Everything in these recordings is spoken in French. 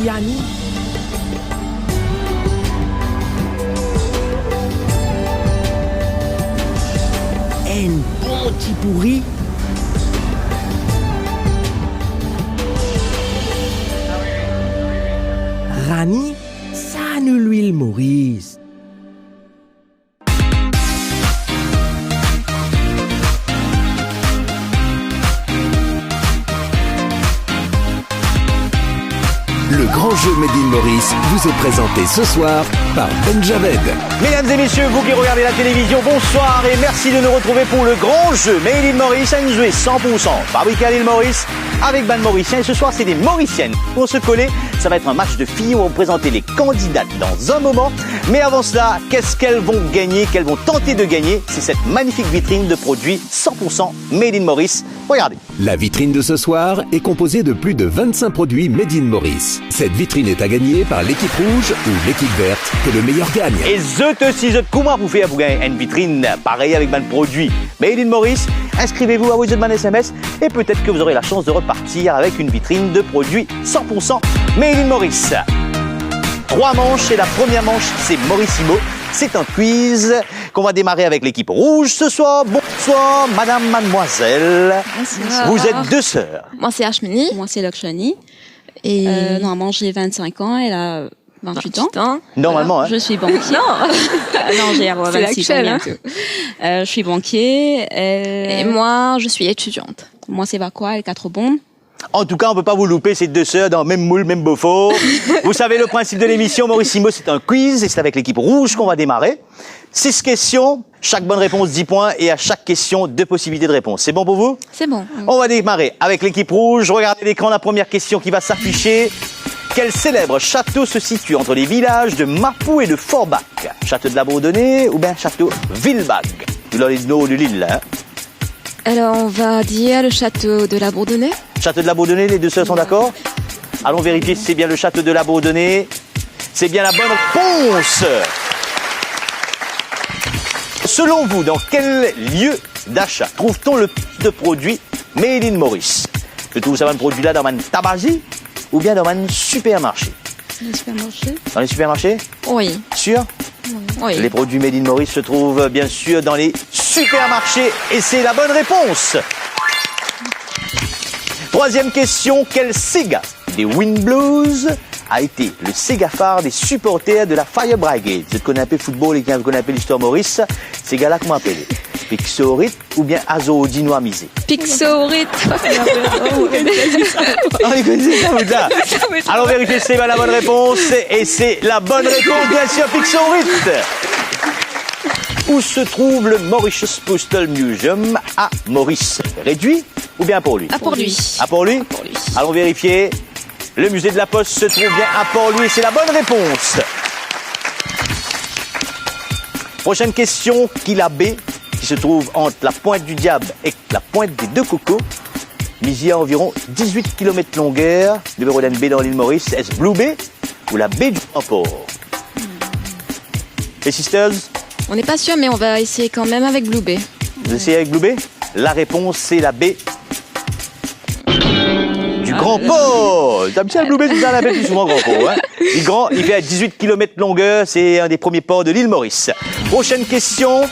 biryani. Un bon tipouri. Rani, ça nous l'huile Maurice. Le grand jeu Made in Maurice vous est présenté ce soir par Ben Javed. Mesdames et messieurs, vous qui regardez la télévision, bonsoir et merci de nous retrouver pour le grand jeu Made in Maurice, un jeu 100% fabriqué à l'île Maurice avec ban Mauricien. Et ce soir, c'est des Mauriciennes pour se coller. Ça va être un match de filles où on va présenter les candidates dans un moment. Mais avant cela, qu'est-ce qu'elles vont gagner, qu'elles vont tenter de gagner? C'est cette magnifique vitrine de produits 100% Made in Maurice. Regardez. La vitrine de ce soir est composée de plus de 25 produits Made in Maurice. Cette vitrine est à gagner par l'équipe rouge ou l'équipe verte, que le meilleur gagne. Et comment vous faites à vous gagner une vitrine pareille avec ban produit Made in Maurice? Inscrivez-vous à vos ban SMS et peut-être que vous aurez la chance de repartir avec une vitrine de produits 100% Made in Maurice. 3 manches et la première manche, c'est Mauricimo. C'est un quiz qu'on va démarrer avec l'équipe rouge ce soir. Bonsoir, madame, mademoiselle. Bonsoir. Vous êtes 2 sœurs. Moi, c'est Ashmini. Moi, c'est Lakshani. Et Normalement, j'ai 25 ans. Elle a 28 ans. Normalement, Voilà. hein. Je suis banquier. Non, j'ai 26 ans bientôt. Je suis banquier. Et moi, je suis étudiante. Moi, c'est Vakwa, elle 4 bombes. En tout cas, on ne peut pas vous louper, ces 2 sœurs dans le même moule, même beaufort. Vous savez le principe de l'émission, Mauricimo, c'est un quiz et c'est avec l'équipe rouge qu'on va démarrer. 6 questions, chaque bonne réponse 10 points et à chaque question 2 possibilités de réponse. C'est bon pour vous? C'est bon. On va démarrer avec l'équipe rouge. Regardez l'écran, la première question qui va s'afficher. Quel célèbre château se situe entre les villages de Mapou et de Forbach? Château de la Bourdonnais ou bien château Villebag? Dans les nord de l'île, hein? Alors, on va dire le château de la Bourdonnais. Château de la Bourdonnais, les 2 sœurs sont d'accord? Allons vérifier si c'est bien le château de la Bourdonnais. C'est bien la bonne réponse. Selon vous, dans quel lieu d'achat trouve-t-on le plus de produits Made in Maurice? Je trouve ça un produit-là dans un tabagie ou bien dans un supermarché? Le supermarché. Dans les supermarchés? Oui. Sûr? Oui. Les produits Made in Maurice se trouvent bien sûr dans les supermarchés et c'est la bonne réponse. 3e question, quel Sega des Wind Blues a été le Sega phare des supporters de la Fire Brigade? Vous connaissez un peu le football et vous connaissez un peu l'histoire Maurice. Ces gars-là, comment appelez? Pixorit ou bien Azodinois Misé? Pixorit. On les connaissait ça, vous là. Alors vérifiez si c'est bien la bonne réponse. Et c'est la bonne réponse, bien sûr, Pixorit. Où se trouve le Mauritius Postal Museum à Maurice? Réduit ou bien à Port-Louis? À Port-Louis. À Port-Louis? Port-Louis. Allons vérifier. Le musée de la Poste se trouve bien à Port-Louis. C'est la bonne réponse. Prochaine question. Quelle baie qui se trouve entre la pointe du Diable et la pointe des Deux Cocos, mise à environ 18 km longueur, de Bérodène baie dans l'île Maurice? Est-ce Blue Bay ou la baie du Grand-Port? Les sisters? On n'est pas sûr, mais on va essayer quand même avec Blue Bay. Vous essayez avec Blue Bay? La réponse, c'est la baie du Grand-Port. T'as mis ça, Blue Bay, tu l'appelles plus souvent Grand-Port. Hein? Il fait à 18 km longueur, c'est un des premiers ports de l'île Maurice. Prochaine question.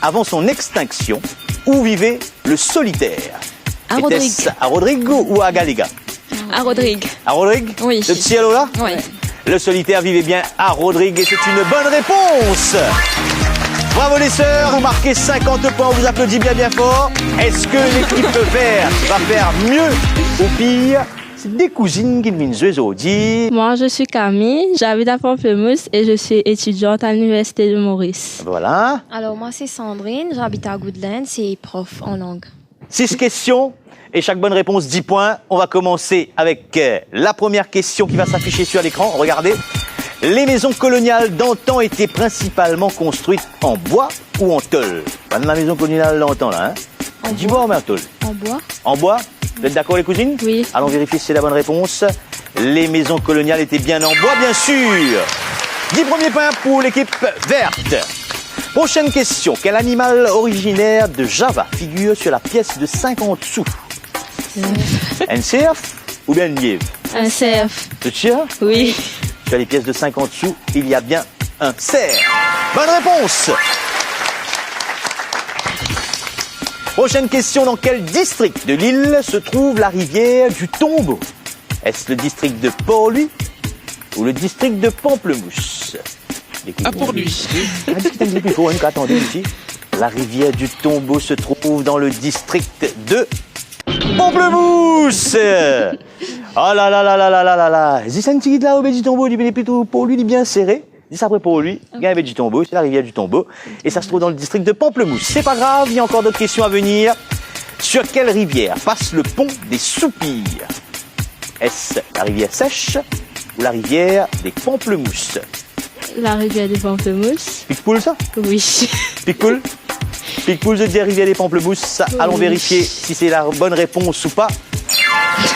Avant son extinction, où vivait le solitaire? À Rodrigue. Était-ce à Rodrigue ou à Galega? À Rodrigue. À Rodrigue? Oui. Le petit cielo là? Oui. Le solitaire vivait bien à Rodrigue et c'est une bonne réponse. Bravo les sœurs, vous marquez 50 points, on vous applaudit bien bien fort. Est-ce que l'équipe verte va faire mieux ou pire? C'est des cousines qui viennent aujourd'hui. Moi, je suis Camille, j'habite à Pamplemousse et je suis étudiante à l'Université de Maurice. Voilà. Alors, moi, c'est Sandrine, j'habite à Goodland, c'est prof en langue. 6 questions et chaque bonne réponse 10 points. On va commencer avec la première question qui va s'afficher sur l'écran. Regardez. Les maisons coloniales d'antan étaient principalement construites en bois ou en tôle? Pas de la maison coloniale d'antan là, hein? Du bois ou en tôle? En bois. En bois? Vous êtes d'accord les cousines? Oui. Allons vérifier si c'est la bonne réponse. Les maisons coloniales étaient bien en bois, bien sûr. 10 premiers points pour l'équipe verte. Prochaine question. Quel animal originaire de Java figure sur la pièce de 50 sous? Un cerf ou bien une lièvre? Un cerf. Tu es sûr? Oui. Tu as les pièces de 50 sous, il y a bien un cerf. Bonne réponse. Prochaine question, dans quel district de l'île se trouve la rivière du Tombeau? Est-ce le district de Port-Louis ou le district de Pamplemousse? À Port-Louis. Attendez ici. La rivière du Tombeau se trouve dans le district de Pamplemousse. Oh là là là là là là là là. C'est un petit là au du Tombeau, il est plutôt pour lui, il est bien serré. C'est après pour lui. Il y a du Tombeau, c'est la rivière du Tombeau. Et ça se trouve dans le district de Pamplemousse. C'est pas grave, il y a encore d'autres questions à venir. Sur quelle rivière passe le pont des Soupirs? Est-ce la rivière Sèche ou la rivière des Pamplemousses? La rivière des Pamplemousses. Picpoul, ça? Oui. Picpoul? Picpoul, je dis rivière des Pamplemousses. Allons vérifier si c'est la bonne réponse ou pas.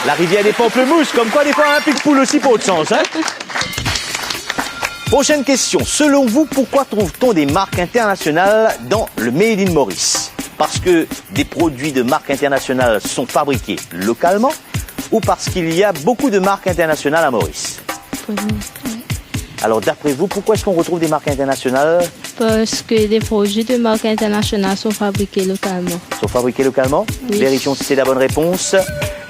La rivière des Pamplemousses, comme quoi des fois un Picpoul aussi pour autre sens, hein? Prochaine question. Selon vous, pourquoi trouve-t-on des marques internationales dans le Made in Maurice? Parce que des produits de marques internationales sont fabriqués localement ou parce qu'il y a beaucoup de marques internationales à Maurice? Alors, d'après vous, pourquoi est-ce qu'on retrouve des marques internationales? Parce que des produits de marque internationale sont fabriqués localement. Sont fabriqués localement? Oui. Vérifions si c'est la bonne réponse.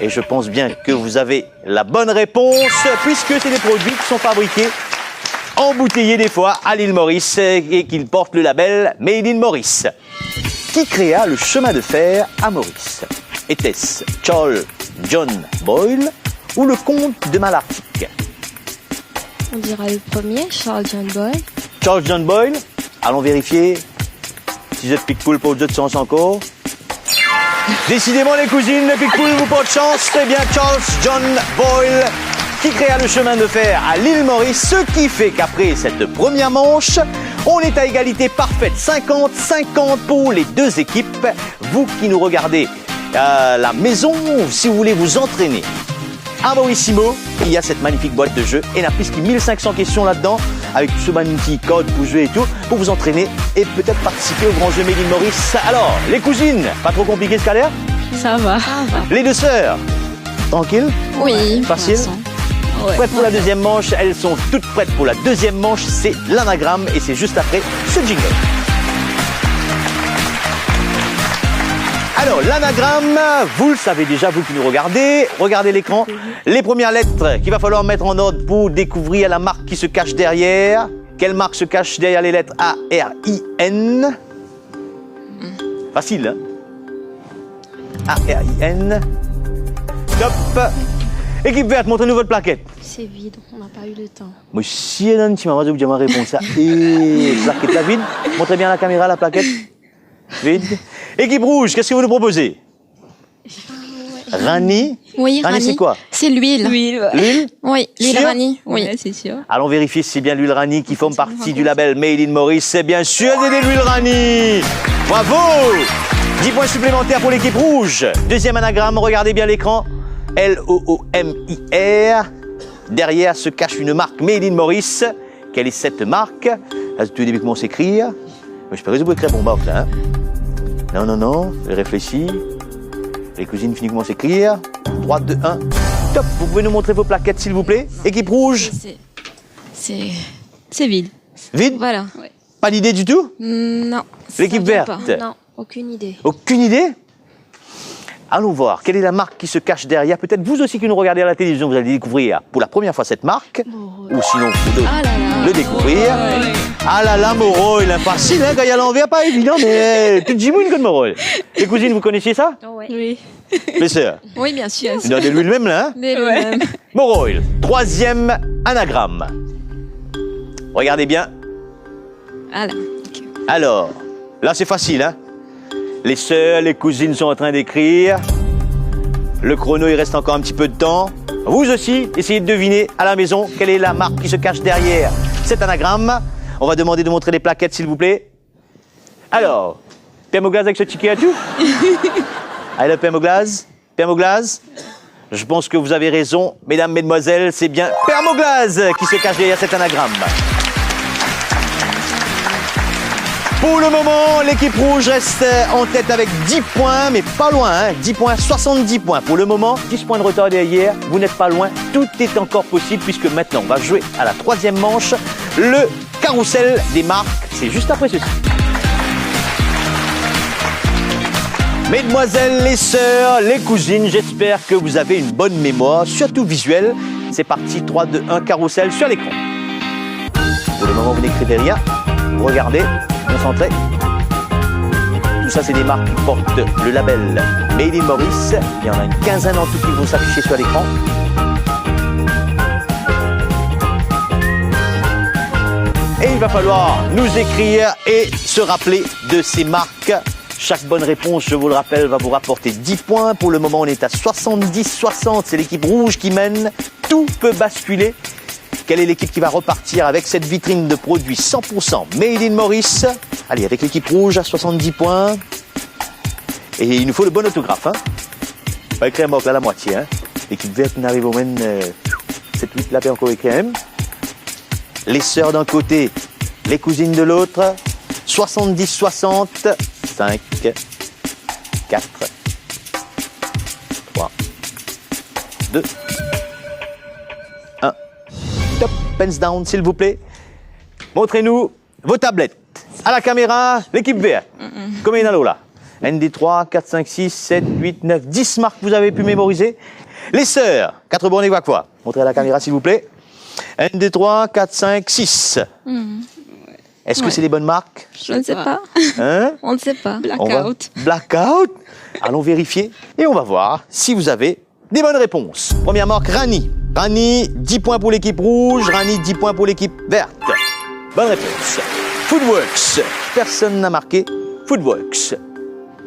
Et je pense bien que vous avez la bonne réponse, puisque c'est des produits qui sont fabriqués, embouteillés des fois, à l'île Maurice, et qu'ils portent le label Made in Maurice. Qui créa le chemin de fer à Maurice? Était-ce Charles John Boyle ou le comte de Malartic? On dira le premier, Charles John Boyle. Charles John Boyle, allons vérifier si je Picpoul pour d'autres sens encore. Décidément les cousines, le Picpoul vous porte chance, c'est bien Charles John Boyle qui créa le chemin de fer à l'île Maurice, ce qui fait qu'après cette première manche, on est à égalité parfaite, 50-50 pour les deux équipes. Vous qui nous regardez à la maison, si vous voulez vous entraîner à Mauricimo, il y a cette magnifique boîte de jeu et il y a plus que 1500 questions là-dedans avec ce magnifique code pour jouer et tout, pour vous entraîner et peut-être participer au grand jeu Made in Maurice. Alors, les cousines, pas trop compliqué ce qu'à Ça va. Les deux sœurs, tranquille? Oui. Facile? Prêtes pour la deuxième manche? Elles sont toutes prêtes pour la deuxième manche, c'est l'anagramme et c'est juste après ce jingle. Alors, l'anagramme, vous le savez déjà, vous qui nous regardez l'écran. Les premières lettres qu'il va falloir mettre en ordre pour découvrir la marque qui se cache derrière. Quelle marque se cache derrière les lettres A, R, I, N? Facile, hein? A, R, I, N. Top. Équipe verte, montrez-nous votre plaquette. C'est vide, on n'a pas eu le temps. Moi, si elle a une petite maman, je ma réponse à et plaquette la vide. Montrez bien à la caméra la plaquette. Vide. Équipe rouge, qu'est-ce que vous nous proposez? Rani? Oui, Rani, c'est quoi? C'est l'huile. L'huile. L'huile? Oui, l'huile Sûr? Rani. Oui. Ouais, c'est sûr. Allons vérifier si c'est bien l'huile Rani qui forme partie du label Made in Maurice. C'est bien sûr, c'est de l'huile Rani. Bravo! 10 points supplémentaires pour l'équipe rouge. Deuxième anagramme, regardez bien l'écran. L-O-O-M-I-R. Derrière se cache une marque Made in Maurice. Quelle est cette marque? Là, tu au début comment s'écrire. Je peux résoudre votre réponse, là. Hein? Non, je réfléchis. Les cousines finissent comment s'écrire. 3, 2, 1. Top, vous pouvez nous montrer vos plaquettes, s'il vous plaît. Équipe rouge. C'est vide. Vide? Voilà. Pas d'idée du tout? Non. L'équipe ça vient verte. pas. Non, aucune idée. Aucune idée? Allons voir, quelle est la marque qui se cache derrière? Peut-être vous aussi qui nous regardez à la télévision, vous allez découvrir pour la première fois cette marque. Ou sinon, vous devez le découvrir. Ah là là, Moroil, facile, hein, quand il y a l'envers, pas évident, mais tu te dis mouine que de Moroil. Les cousines, vous connaissiez ça? Oui. Les sœurs? Oui, bien sûr. Vous donnez l'huile même, là, hein? Mêmes. Moroil, troisième anagramme. Regardez bien. Voilà. Alors, là c'est facile, hein? Les sœurs, les cousines sont en train d'écrire. Le chrono, il reste encore un petit peu de temps. Vous aussi, essayez de deviner à la maison quelle est la marque qui se cache derrière cet anagramme. On va demander de montrer les plaquettes, s'il vous plaît. Alors, Permoglaze avec ce ticket à tout? Allez, le Permoglaze. Permoglaze. Je pense que vous avez raison, mesdames, mesdemoiselles, c'est bien Permoglaze qui se cache derrière cet anagramme. Pour le moment, l'équipe rouge reste en tête avec 10 points, mais pas loin, hein. 10 points, 70 points. Pour le moment, 10 points de retard derrière, vous n'êtes pas loin. Tout est encore possible puisque maintenant, on va jouer à la 3e manche, le carrousel des marques. C'est juste après ceci. Mesdemoiselles, les sœurs, les cousines, j'espère que vous avez une bonne mémoire, surtout visuelle. C'est parti, 3, 2, 1, carrousel sur l'écran. Pour le moment, vous n'écrivez rien. Vous regardez, concentrez. Tout ça, c'est des marques qui portent le label Made in Maurice. Il y en a une quinzaine en tout qui vont s'afficher sur l'écran. Et il va falloir nous écrire et se rappeler de ces marques. Chaque bonne réponse, je vous le rappelle, va vous rapporter 10 points. Pour le moment, on est à 70-60. C'est l'équipe rouge qui mène. Tout peut basculer. Quelle est l'équipe qui va repartir avec cette vitrine de produits 100% Made in Maurice? Allez, avec l'équipe rouge à 70 points. Et il nous faut le bon autographe. Hein. Pas écrire à la moitié. Hein. L'équipe verte n'arrive au moins 7-8 là, encore écrit même. Les sœurs d'un côté, les cousines de l'autre. 70-60. 5, 4, 3, 2, 1. Top, pens down, s'il vous plaît. Montrez-nous vos tablettes. À la caméra, l'équipe verte. Combien il y en a là? ND3, 4, 5, 6, 7, 8, 9, 10 marques que vous avez pu mémoriser. Les sœurs, 4 bornes et quoi? Montrez à la caméra, s'il vous plaît. ND3, 4, 5, 6. Est-ce que c'est des bonnes marques? Je ne sais pas. Hein? On ne sait pas. Blackout. Blackout. Allons vérifier et on va voir si vous avez des bonnes réponses. Première marque, Rani. Rani, 10 points pour l'équipe rouge. Rani, 10 points pour l'équipe verte. Bonne réponse. Foodworks. Personne n'a marqué Foodworks.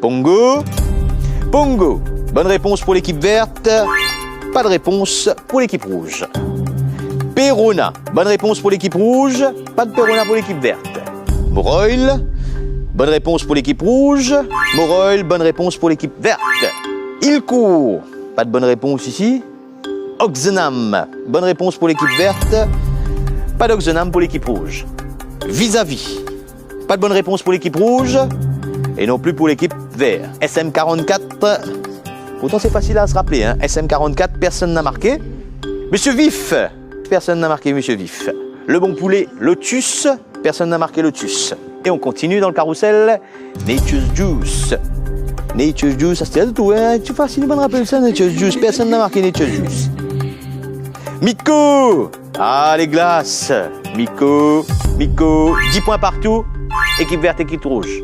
Pongo. Pongo. Bonne réponse pour l'équipe verte. Pas de réponse pour l'équipe rouge. Perona. Bonne réponse pour l'équipe rouge. Pas de Perona pour l'équipe verte. Moroil. Bonne réponse pour l'équipe rouge. Moroil. Bonne réponse pour l'équipe verte. Ilcourt. Pas de bonne réponse ici. Oxenam. Bonne réponse pour l'équipe verte. Pas d'Oxenam pour l'équipe rouge. Vis-à-vis. Pas de bonne réponse pour l'équipe rouge. Et non plus pour l'équipe verte. SM44. Pourtant c'est facile à se rappeler. Hein. SM44, personne n'a marqué. Monsieur Vif. Personne n'a marqué Monsieur Vif. Le bon poulet, Lotus. Personne n'a marqué Lotus. Et on continue dans le carrousel. Nature's Juice. Nature's Juice, ça se tient de tout. Hein. Tu facile de rappeler ça, Nature's Juice. Personne n'a marqué Nature's Juice. Miko. Ah, les glaces. Miko. Miko. 10 points partout. Équipe verte, équipe rouge.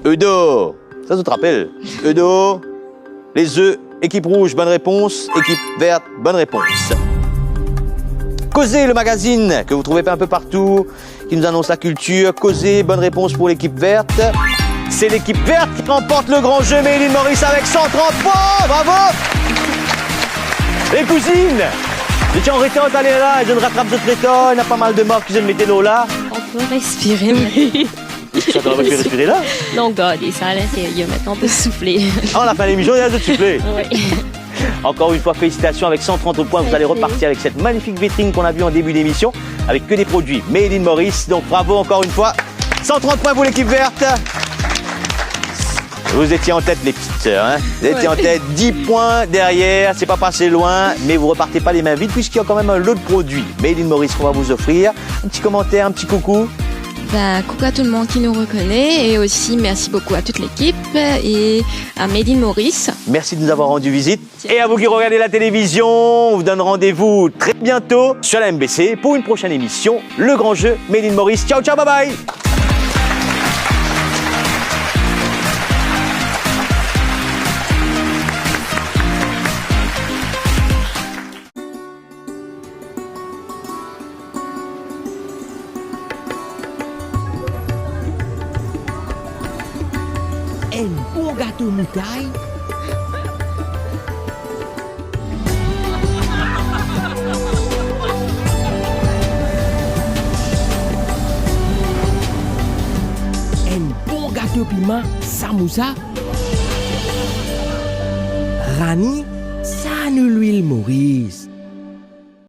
Eudo. Ça, tu te rappelles. Eudo. Les œufs, équipe rouge, bonne réponse. Équipe verte, bonne réponse. Causé, le magazine que vous trouvez un peu partout, qui nous annonce la culture. Causé, bonne réponse pour l'équipe verte. C'est l'équipe verte qui remporte le grand jeu Made in Maurice avec 130 points. Bravo! Les cousines, je tiens en rétente, allez là, je ne rattrape cette rétente, il y a pas mal de morts qui se mettent l'eau là. On peut respirer, mais... Ça t'en va respirer là? Non, regardez, ça à l'intérieur, maintenant on peut souffler. Ah, on a fait l'émission, il y a de souffler. Oui. Encore une fois, félicitations avec 130 points. Vous allez repartir avec cette magnifique vitrine qu'on a vue en début d'émission, avec que des produits Made in Maurice. Donc bravo encore une fois. 130 points pour l'équipe verte. Vous étiez en tête, les petites sœurs. Hein, vous étiez en tête, 10 points derrière. C'est pas passé loin, mais vous repartez pas les mains vides puisqu'il y a quand même un lot de produits Made in Maurice qu'on va vous offrir. Un petit commentaire, un petit coucou. Coucou à tout le monde qui nous reconnaît et aussi merci beaucoup à toute l'équipe et à Made in Maurice. Merci de nous avoir rendu visite. Et à vous qui regardez la télévision, on vous donne rendez-vous très bientôt sur la MBC pour une prochaine émission, le grand jeu Made in Maurice. Ciao, ciao, bye bye. Un bon gâteau moutarde. Un bon gâteau piment samoussa. Rani, ça nous l'huile Maurice.